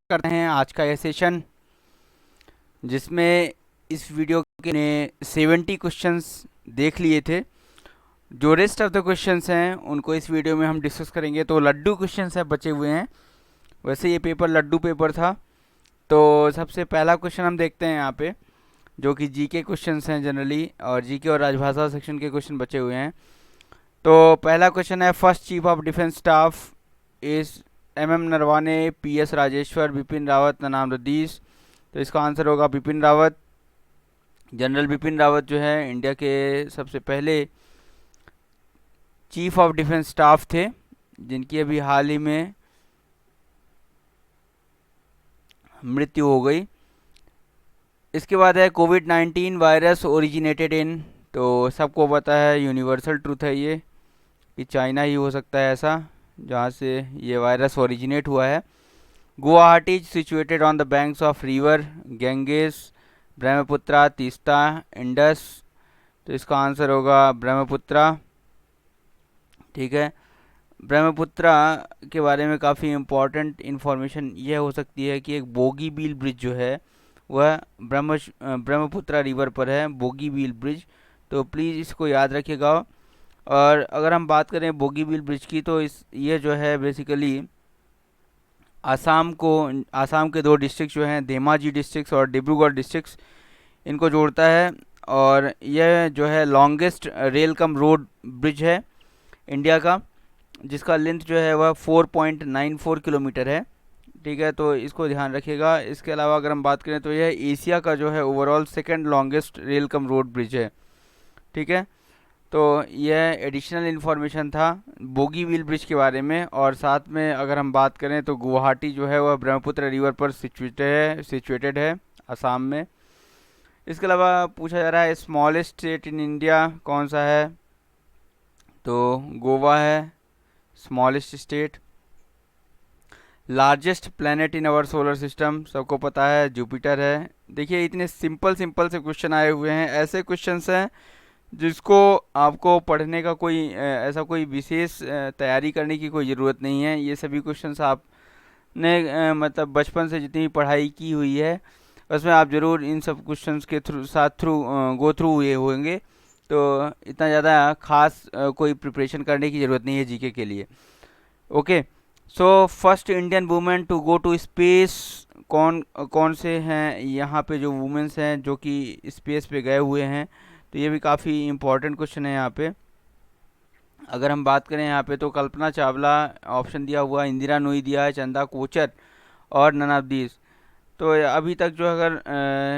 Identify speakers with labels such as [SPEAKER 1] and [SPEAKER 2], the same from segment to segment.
[SPEAKER 1] करते हैं आज का यह सेशन, जिसमें इस वीडियो के ने 70 क्वेश्चंस देख लिए थे। जो रेस्ट ऑफ द क्वेश्चंस हैं उनको इस वीडियो में हम डिस्कस करेंगे। तो लड्डू क्वेश्चंस हैं बचे हुए हैं। वैसे ये पेपर लड्डू पेपर था। तो सबसे पहला क्वेश्चन हम देखते हैं यहाँ पे, जो कि जीके क्वेश्चंस हैं जनरली, और जीके और राजभाषा सेक्शन के क्वेश्चन बचे हुए हैं। तो पहला क्वेश्चन है, first chief of defence staff is M Naravane, PS Rajeshwar, Bipin Rawat, नामरुद्दीस। तो इसका आंसर होगा बिपिन रावत। जनरल बिपिन रावत जो है इंडिया के सबसे पहले चीफ ऑफ डिफेंस स्टाफ थे, जिनकी अभी हाल ही में मृत्यु हो गई। इसके बाद है, कोविड-19 वायरस ओरिजिनेटेड इन। तो सबको पता है, यूनिवर्सल ट्रूथ है ये, कि चाइना ही हो सकता है ऐसा जहाँ से ये वायरस ओरिजिनेट हुआ है। Guwahati is situated on the banks of river Ganges, Brahmaputra, Teesta, Indus. तो इसका आंसर होगा ब्रह्मपुत्रा। ठीक है। ब्रह्मपुत्रा के बारे में काफ़ी इम्पोर्टेंट इन्फॉर्मेशन यह हो सकती है कि एक बोगीबील ब्रिज जो है वह ब्रह्मपुत्रा रिवर पर है, बोगीबील ब्रिज। तो प्लीज़ इसको याद रखिएगा। और अगर हम बात करें बोगीबील ब्रिज की, तो ये जो है बेसिकली आसाम के दो डिस्ट्रिक्ट जो हैं, धेमाजी डिस्ट्रिक्ट और डिब्रूगढ़ डिस्ट्रिक्ट, इनको जोड़ता है। और यह जो है longest rail cum road bridge है इंडिया का, जिसका लेंथ जो है वह 4.94 किलोमीटर है। ठीक है, तो इसको ध्यान रखिएगा। इसके अलावा अगर हम बात करें तो यह एशिया का जो है overall second longest rail cum road bridge है। ठीक है, तो यह एडिशनल इन्फॉर्मेशन था बोगीबील ब्रिज के बारे में। और साथ में अगर हम बात करें तो गुवाहाटी जो है वह ब्रह्मपुत्र रिवर पर सिचुएटेड है असम में। इसके अलावा पूछा जा रहा है, स्मॉलेस्ट स्टेट इन इंडिया कौन सा है? तो गोवा है smallest state. Largest planet in our solar system सबको पता है, जुपिटर है। देखिए, इतने सिंपल सिंपल से क्वेश्चन आए हुए हैं। ऐसे क्वेश्चंस हैं जिसको आपको पढ़ने का ऐसा कोई विशेष तैयारी करने की कोई ज़रूरत नहीं है। ये सभी क्वेश्चंस आपने मतलब बचपन से जितनी पढ़ाई की हुई है उसमें आप ज़रूर इन सब क्वेश्चंस के थ्रू गो थ्रू हुए होंगे। तो इतना ज़्यादा खास कोई प्रिपरेशन करने की ज़रूरत नहीं है जीके के लिए। Okay, so first Indian women to go to space कौन कौन से हैं यहाँ पे जो वुमेन्स हैं जो कि स्पेस पे गए हुए हैं? तो ये भी काफ़ी इम्पोर्टेंट क्वेश्चन है यहाँ पे। अगर हम बात करें यहाँ पे तो कल्पना चावला ऑप्शन दिया हुआ, इंदिरा नूई दिया है, चंदा कोचर और नन ऑफ दीज। तो अभी तक जो अगर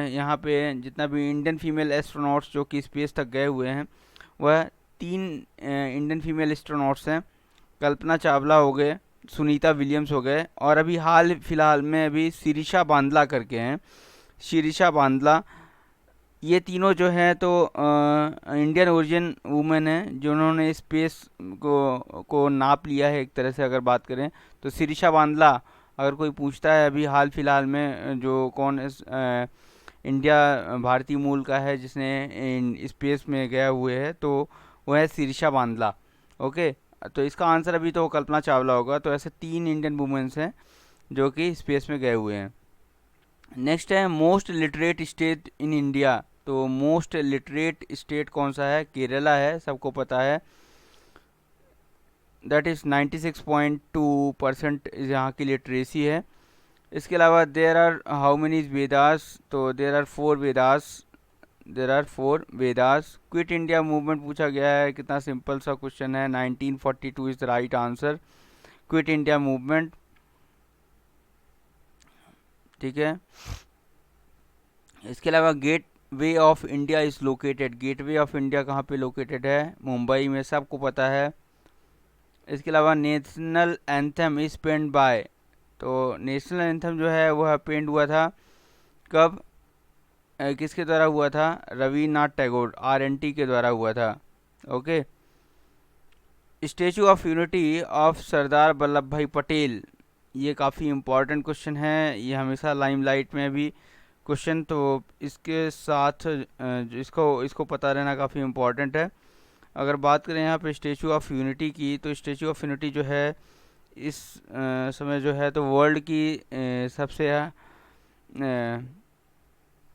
[SPEAKER 1] यहाँ पे जितना भी इंडियन फीमेल एस्ट्रोनॉट्स जो कि स्पेस तक गए हुए हैं वह 3 इंडियन फीमेल एस्ट्रोनॉट्स हैं। कल्पना चावला हो गए, सुनीता विलियम्स हो गए, और अभी हाल फिलहाल में अभी शिरीषा बांदला करके हैं, शिरीषा बांदला। ये तीनों जो हैं तो इंडियन ओरिजिन वुमेन हैं जिन्होंने स्पेस को नाप लिया है एक तरह से। अगर बात करें तो शिरीषा बांदला, अगर कोई पूछता है अभी हाल फिलहाल में जो कौन इंडिया भारतीय मूल का है जिसने स्पेस में गया हुए है, तो वह है शिरीषा बांदला। ओके, तो इसका आंसर अभी तो कल्पना चावला होगा। तो ऐसे 3 इंडियन वुमेन्स हैं जो कि स्पेस में गए हुए हैं। नेक्स्ट है, most literate state in India. तो मोस्ट लिटरेट स्टेट कौन सा है? केरला है, सबको पता है। दैट इज़ 96.2% यहाँ की लिटरेसी है। इसके अलावा there are how many Vedas? तो there are 4 Vedas, there are 4 Vedas. Quit India Movement पूछा गया है, कितना सिंपल सा क्वेश्चन है। 1942 is the right answer, Quit India Movement. ठीक है, इसके अलावा Gateway of India is located. Gateway of India कहाँ पे लोकेटेड है? मुंबई में, सबको पता है। इसके अलावा national anthem is penned by. तो नेशनल एंथम जो है वह पेंड हुआ था कब, किसके द्वारा हुआ था? रविन्द्रनाथ टैगोर, RNT के द्वारा हुआ था। Okay, Statue of Unity of Sardar Vallabh Bhai Patel, ये काफ़ी इम्पोर्टेंट क्वेश्चन है। ये हमेशा लाइमलाइट में भी क्वेश्चन, तो इसके साथ इसको पता रहना काफ़ी इम्पोर्टेंट है। अगर बात करें यहाँ पे स्टेचू ऑफ यूनिटी की, तो स्टेचू ऑफ यूनिटी जो है इस समय जो है तो वर्ल्ड की सबसे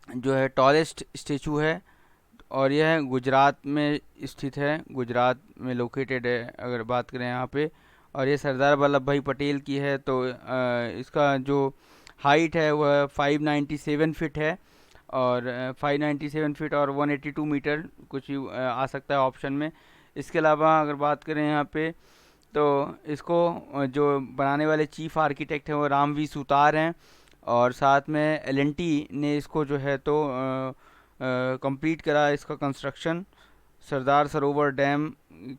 [SPEAKER 1] जो है टॉलेस्ट स्टेचू है, और यह गुजरात में स्थित है, गुजरात में लोकेटेड है अगर बात करें यहाँ पे। और ये सरदार वल्लभ भाई पटेल की है। तो इसका जो हाइट है वह 597 फीट है, और 597 फीट और 182 मीटर कुछ आ सकता है ऑप्शन में। इसके अलावा अगर बात करें यहाँ पे, तो इसको जो बनाने वाले चीफ आर्किटेक्ट हैं वो राम वी सुतार हैं, और साथ में एलएनटी ने इसको जो है तो कंप्लीट करा इसका कंस्ट्रक्शन। सरदार सरोवर डैम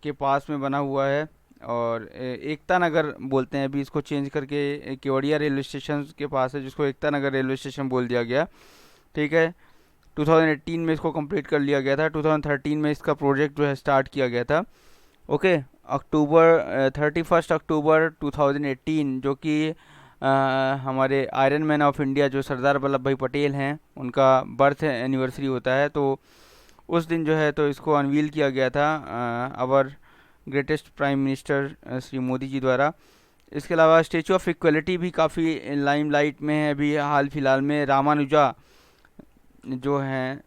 [SPEAKER 1] के पास में बना हुआ है, और एकता नगर बोलते हैं, अभी इसको चेंज करके केवड़िया रेलवे स्टेशन के पास है, जिसको एकता नगर रेलवे स्टेशन बोल दिया गया। ठीक है, 2018 में इसको कंप्लीट कर लिया गया था, 2013 में इसका प्रोजेक्ट जो है स्टार्ट किया गया था। ओके, अक्टूबर 31 अक्टूबर 2018, जो कि हमारे आयरन मैन ऑफ इंडिया जो सरदार वल्लभ भाई पटेल हैं उनका बर्थ एनिवर्सरी होता है, तो उस दिन जो है तो इसको अनवील किया गया था our greatest prime minister Shri Modi ji द्वारा। इसके अलावा स्टेचू ऑफ इक्वलिटी भी काफ़ी लाइमलाइट में है अभी हाल फिलहाल में। रामानुजा जो हैं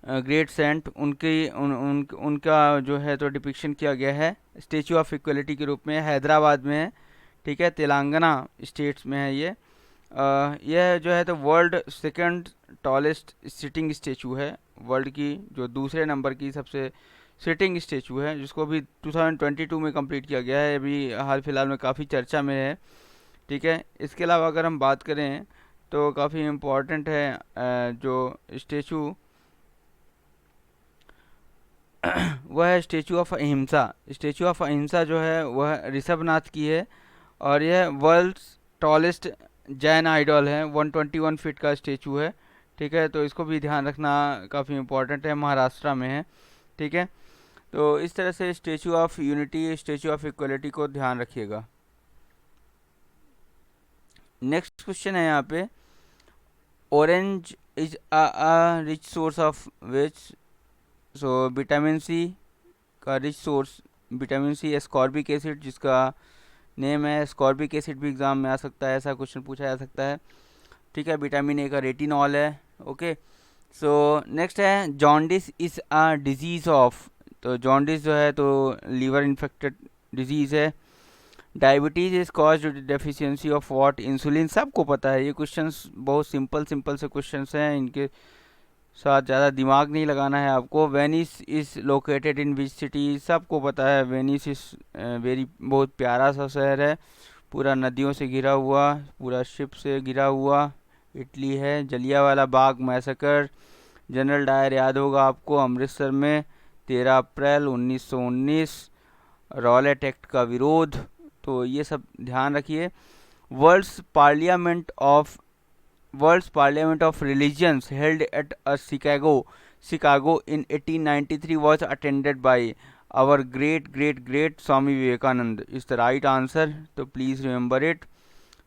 [SPEAKER 1] ग्रेट सेंट, उनका जो है तो डिपिक्शन किया गया है स्टेचू ऑफ इक्वलिटी के रूप में, हैदराबाद में है। ठीक है, तेलंगाना स्टेट्स में है ये। यह जो है तो world second tallest sitting statue है, वर्ल्ड की जो दूसरे नंबर की सबसे सिटिंग स्टेचू है, जिसको भी 2022 में कंप्लीट किया गया है, अभी हाल फिलहाल में काफ़ी चर्चा में है। ठीक है, इसके अलावा अगर हम बात करें तो काफ़ी इम्पोर्टेंट है जो स्टेचू वह है स्टेचू ऑफ अहिंसा। स्टेचू ऑफ अहिंसा जो है वह ऋषभनाथ की है, और यह वर्ल्ड्स टॉलेस्ट जैन आइडॉल है, 121 फीट का स्टेचू है। ठीक है, तो इसको भी ध्यान रखना काफ़ी इम्पोर्टेंट है, महाराष्ट्र में है। ठीक है, तो इस तरह से Statue of Unity, Statue of Equality को ध्यान रखिएगा। नेक्स्ट क्वेश्चन है यहाँ पे, orange is a rich source of which. So vitamin C का rich source vitamin C, ascorbic acid जिसका नेम है एस्कॉर्बिक एसिड, भी एग्जाम में आ सकता है, ऐसा क्वेश्चन पूछा जा सकता है। ठीक है, विटामिन ए का रेटिनॉल है। ओके, सो नेक्स्ट है jaundice is a disease of. तो जॉन्डिस जो है तो लीवर इन्फेक्टेड डिजीज है। Diabetes is caused deficiency of what, insulin, सबको पता है। ये क्वेश्चंस बहुत सिंपल सिंपल से क्वेश्चंस हैं, इनके साथ ज़्यादा दिमाग नहीं लगाना है आपको। Venice is located in which city, सबको पता है। वेनिस इज़ वेरी बहुत प्यारा सा शहर है, पूरा नदियों से घिरा हुआ, पूरा शिप से घिरा हुआ, इटली है। Jallianwala Bagh massacre, general Dyer याद होगा आपको, अमृतसर में 13 अप्रैल 1919, रॉलेट एक्ट का विरोध, तो ये सब ध्यान रखिए। World's parliament of World's Parliament of Religions held at Chicago in 1893 was attended by our great Swami Vivekanand is the right answer. तो please remember it.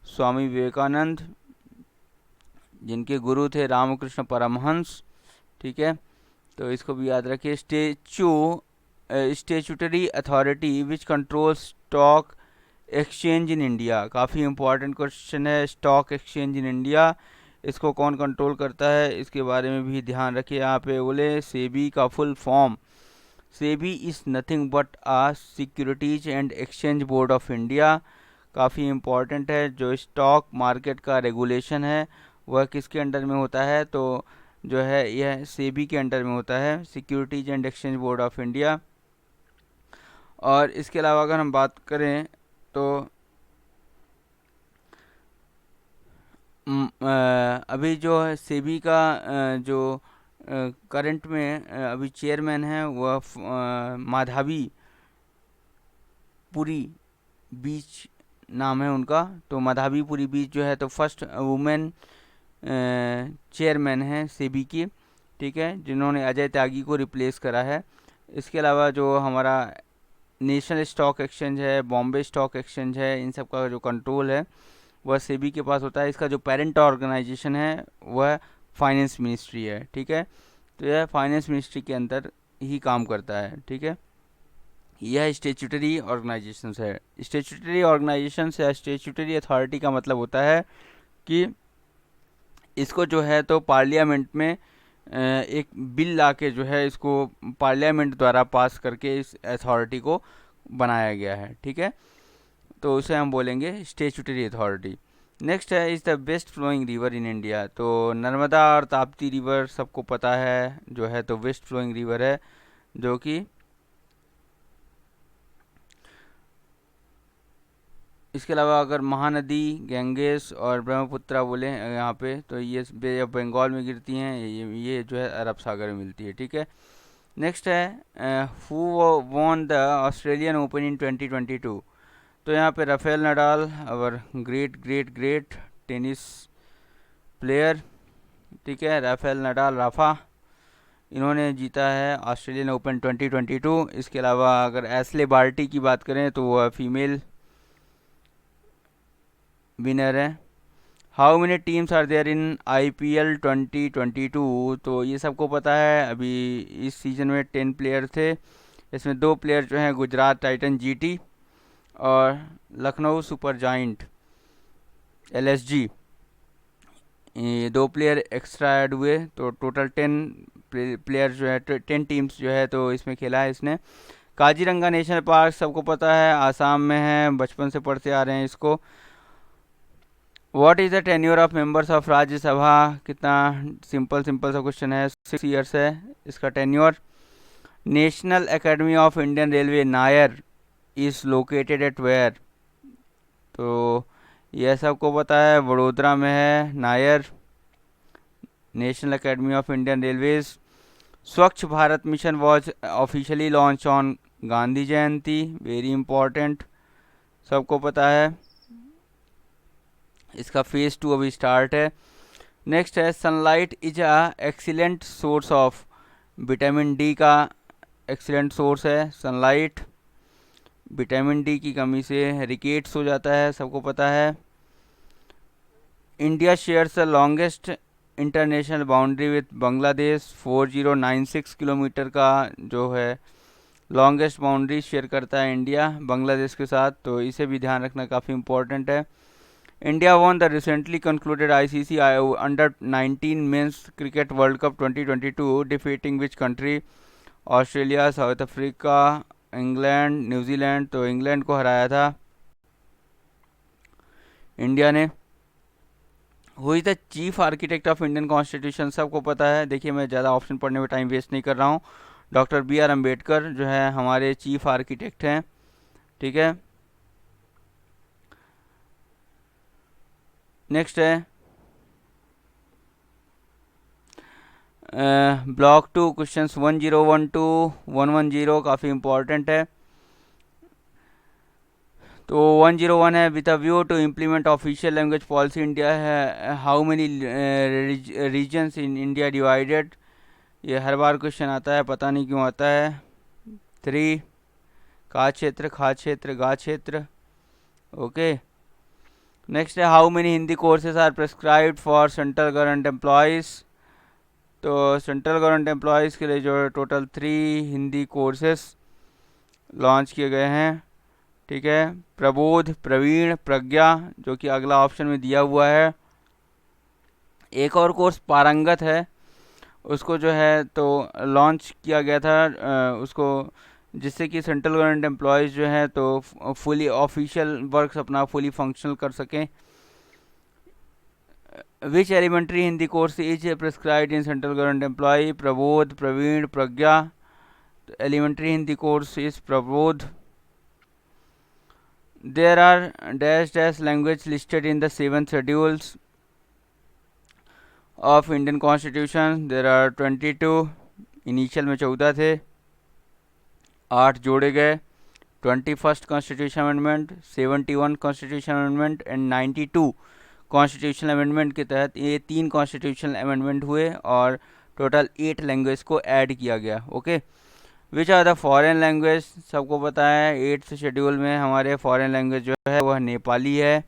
[SPEAKER 1] Swami Vivekananda जिनके गुरु थे रामकृष्ण परमहंस। ठीक है, तो इसको भी याद रखिए। Statutory authority which control stock exchange in India, काफ़ी इंपॉर्टेंट क्वेश्चन है। स्टॉक एक्सचेंज इन इंडिया, इसको कौन कंट्रोल करता है, इसके बारे में भी ध्यान रखिए। यहाँ पे बोले सेबी का full form, SEBI is nothing but a securities and exchange board of India, काफ़ी इम्पॉर्टेंट है। जो स्टॉक मार्केट का रेगुलेशन है वह किसके अंडर में होता है, तो जो है यह सेबी के अंडर में होता है, securities and exchange board of India. और इसके अलावा अगर हम बात करें तो अभी जो है सेबी का जो करंट में अभी चेयरमैन है वह माधवी पुरी बीच नाम है उनका। तो माधवी पुरी बीच जो है तो फर्स्ट वुमेन चेयरमैन है सेबी की। ठीक है, जिन्होंने अजय त्यागी को रिप्लेस करा है। इसके अलावा जो हमारा नेशनल स्टॉक एक्सचेंज है, बॉम्बे स्टॉक एक्सचेंज है, इन सब का जो कंट्रोल है वह सेबी के पास होता है। इसका जो पेरेंट ऑर्गेनाइजेशन है वह फाइनेंस मिनिस्ट्री है। ठीक है, तो यह फाइनेंस मिनिस्ट्री के अंदर ही काम करता है। ठीक है, यह स्टेचुटरी ऑर्गेनाइजेशंस है। स्टेचुटरी ऑर्गेनाइजेशंस या स्टेचुटरी अथॉरिटी का मतलब होता है कि इसको जो है तो पार्लियामेंट में एक बिल लाके जो है इसको पार्लियामेंट द्वारा पास करके इस अथॉरिटी को बनाया गया है, ठीक है। तो उसे हम बोलेंगे स्टेचुटरी अथॉरिटी। नेक्स्ट है is the best flowing river in India. तो नर्मदा और ताप्ती रिवर सबको पता है जो है तो वेस्ट फ्लोइंग रिवर है, जो कि इसके अलावा अगर महानदी गंगेस और ब्रह्मपुत्रा बोले यहाँ पे तो ये बे ऑफ बंगाल में गिरती हैं, ये जो है अरब सागर में मिलती है, ठीक है। नेक्स्ट है who won the Australian open in 2022। तो यहाँ पे राफेल नडाल और great great great tennis player, ठीक है, राफेल नडाल राफा, इन्होंने जीता है ऑस्ट्रेलियन ओपन 2022। इसके अलावा अगर एस्ले बार्टी की बात करें तो वह फीमेल विनर है। How many teams are there in IPL 2022। तो ये सबको पता है, अभी इस सीज़न में 10 प्लेयर थे। इसमें 2 प्लेयर जो हैं गुजरात टाइटन GT और लखनऊ सुपर जाइंट LSG, ये 2 प्लेयर एक्स्ट्रा ऐड हुए, तो टोटल 10 प्लेयर जो है 10 टीम्स जो है तो इसमें खेला है इसने। काजीरंगा नेशनल पार्क सबको पता है, आसाम में है, बचपन से पढ़ते आ रहे हैं इसको। What is the tenure of members of Rajya Sabha. कितना सिंपल सिंपल सा क्वेश्चन है, 6 ईयर्स है इसका tenure. National Academy of Indian Railway NAIR is located at where. तो यह सबको पता है, वडोदरा में है NAIR, National Academy of Indian Railways. Swachh Bharat mission was officially launch on Gandhi Jayanti, very important, सबको पता है। इसका फेज़ 2 अभी स्टार्ट है। नेक्स्ट है sunlight is a excellent source of. Vitamin D का एक्सीलेंट सोर्स है सनलाइट। विटामिन डी की कमी से रिकेट्स हो जाता है, सबको पता है। India shares the longest international boundary with Bangladesh, 4096 kilometre का जो है लॉन्गेस्ट बाउंड्री शेयर करता है इंडिया बांग्लादेश के साथ, तो इसे भी ध्यान रखना काफ़ी इंपॉर्टेंट है। India won the recently concluded ICC Under-19 Men's Cricket World Cup 2022, defeating which country? Australia, south Africa, England, New Zealand. तो इंग्लैंड को हराया था इंडिया ने। Who is the chief architect of Indian constitution, सबको पता है। देखिए मैं ज़्यादा ऑप्शन पढ़ने में टाइम वेस्ट नहीं कर रहा हूँ। डॉक्टर BR अम्बेडकर जो है हमारे चीफ आर्किटेक्ट हैं, ठीक है। नेक्स्ट है ब्लॉक 2 क्वेश्चन 1012 110 काफ़ी इंपॉर्टेंट है। तो 101 है with a view to implement official language policy India है, how many regions in India divided. ये हर बार क्वेश्चन आता है, पता नहीं क्यों आता है। 3 का क्षेत्र, खा क्षेत्र, गा क्षेत्र, ओके। नेक्स्ट है how many Hindi courses are prescribed for central government employees. तो सेंट्रल गवर्नमेंट एम्प्लॉयज़ के लिए जो है टोटल 3 हिंदी कोर्सेस लॉन्च किए गए हैं, ठीक है। प्रबोध, प्रवीण, प्रज्ञा, जो कि अगला ऑप्शन में दिया हुआ है। एक और कोर्स पारंगत है, उसको जो है तो लॉन्च किया गया था उसको, जिससे कि सेंट्रल गवर्नमेंट एम्प्लॉयज़ जो हैं तो फुली ऑफिशियल वर्क्स अपना फुली फंक्शनल कर सकें। Which elementary Hindi course is prescribed in central government employ. Prabodh, Praveen, Pragya. तो elementary Hindi course is Prabodh. There are dash dash language listed in the 7 schedules of Indian constitution. There are 22, initial में 14 थे, 8 जोड़े गए। 21st constitution amendment, 71 constitution amendment and 92 constitutional amendment के तहत ये 3 constitutional amendment हुए और टोटल 8 लैंग्वेज को ऐड किया गया, okay. Which are the foreign language, सबको पता है 8th शेड्यूल में हमारे फॉरेन लैंग्वेज जो है वह नेपाली है,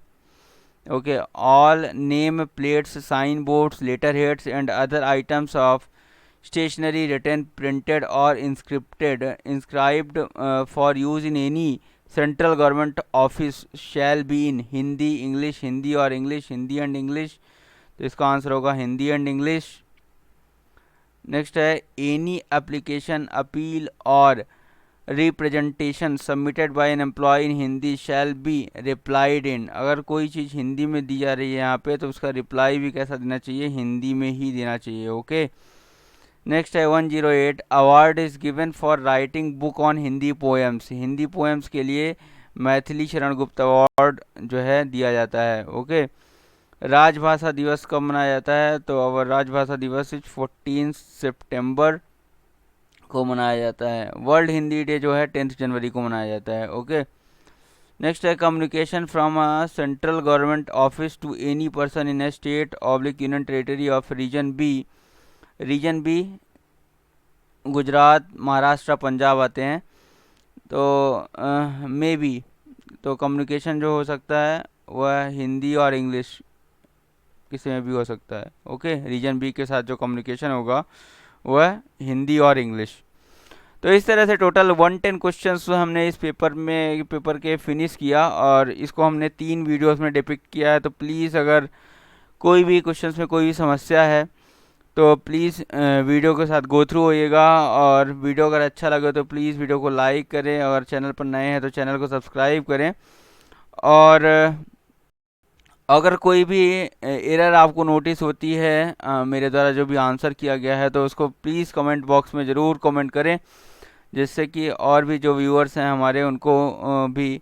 [SPEAKER 1] okay. All name plates, sign boards, letter heads and other items of stationery, written, printed or inscribed for use in any central government office shall be in Hindi English Hindi और English Hindi and English, तो इसका answer होगा Hindi and English. Next है any application appeal और representation submitted by an employee in Hindi shall be replied in, अगर कोई चीज़ हिंदी में दी जा रही है यहाँ पे तो उसका रिप्लाई भी कैसा देना चाहिए, हिंदी में ही देना चाहिए। ओके। नेक्स्ट है 108 award is given for writing book on Hindi poems, Hindi poems के लिए मैथिली शरण गुप्त अवार्ड जो है दिया जाता है। ओके। राजभाषा दिवस कब मनाया जाता है, तो अब राजभाषा दिवस 14 सितंबर को मनाया जाता है। वर्ल्ड हिंदी डे जो है 10 जनवरी को मनाया जाता है। ओके। नेक्स्ट है communication from a central government office to any person in a state oblique union territory of region B, region B Gujarat Maharashtra Punjab आते हैं, तो मे बी, तो कम्युनिकेशन जो हो सकता है वह हिंदी और इंग्लिश किसी में भी हो सकता है। ओके। रीजन बी के साथ जो कम्युनिकेशन होगा वह हिंदी और इंग्लिश। तो इस तरह से टोटल 110 क्वेश्चंस हमने इस पेपर के फिनिश किया और इसको हमने 3 वीडियोस में डिपिक्ट किया है। तो प्लीज़ अगर कोई भी क्वेश्चंस में कोई भी समस्या है तो प्लीज़ वीडियो के साथ गो थ्रू होइएगा, और वीडियो अगर अच्छा लगे तो प्लीज़ वीडियो को लाइक करें, अगर चैनल पर नए हैं तो चैनल को सब्सक्राइब करें, और अगर कोई भी एरर आपको नोटिस होती है मेरे द्वारा जो भी आंसर किया गया है तो उसको प्लीज़ कमेंट बॉक्स में ज़रूर कमेंट करें, जिससे कि और भी जो व्यूअर्स हैं हमारे उनको भी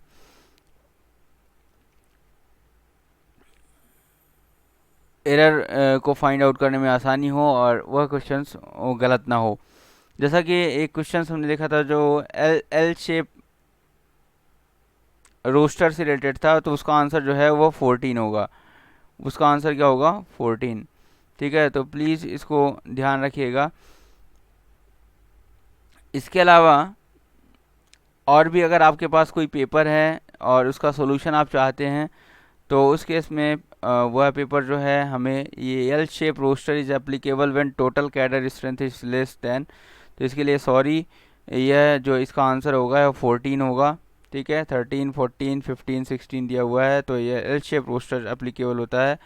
[SPEAKER 1] एरर को फाइंड आउट करने में आसानी हो और वह क्वेश्चंस गलत ना हो। जैसा कि एक क्वेश्चन हमने देखा था जो एल शेप रोस्टर से रिलेटेड था, तो उसका आंसर जो है वो 14 होगा, उसका आंसर क्या होगा 14। ठीक है, तो प्लीज़ इसको ध्यान रखिएगा। इसके अलावा और भी अगर आपके पास कोई पेपर है और उसका सॉल्यूशन आप चाहते हैं तो उस केस में वह पेपर जो है हमें ये L shape roster is applicable when total cadre strength is less than, तो इसके लिए सॉरी, यह जो इसका आंसर होगा 14 होगा। ठीक है, 13, 14, 15, 16 दिया हुआ है, तो ये एल शेप रोस्टर एप्लीकेबल होता है।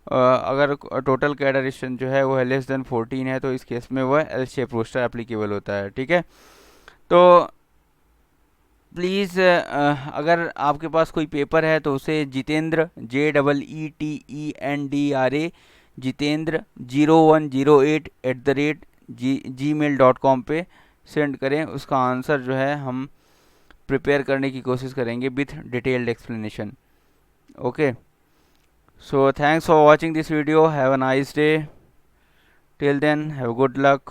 [SPEAKER 1] अगर टोटल कैडर स्ट्रेंथ जो है वो लेस देन 14 है तो इस केस में वह एल शेप रोस्टर एप्लीकेबल होता है। ठीक है, तो प्लीज़ अगर आपके पास कोई पेपर है तो उसे जितेंद्र JEETENDRA जितेंद्र 0108@gmail.com पे सेंड करें, उसका आंसर जो है हम प्रिपेयर करने की कोशिश करेंगे with detailed explanation. Okay, so thanks for watching this video, have a nice day, till then have good luck.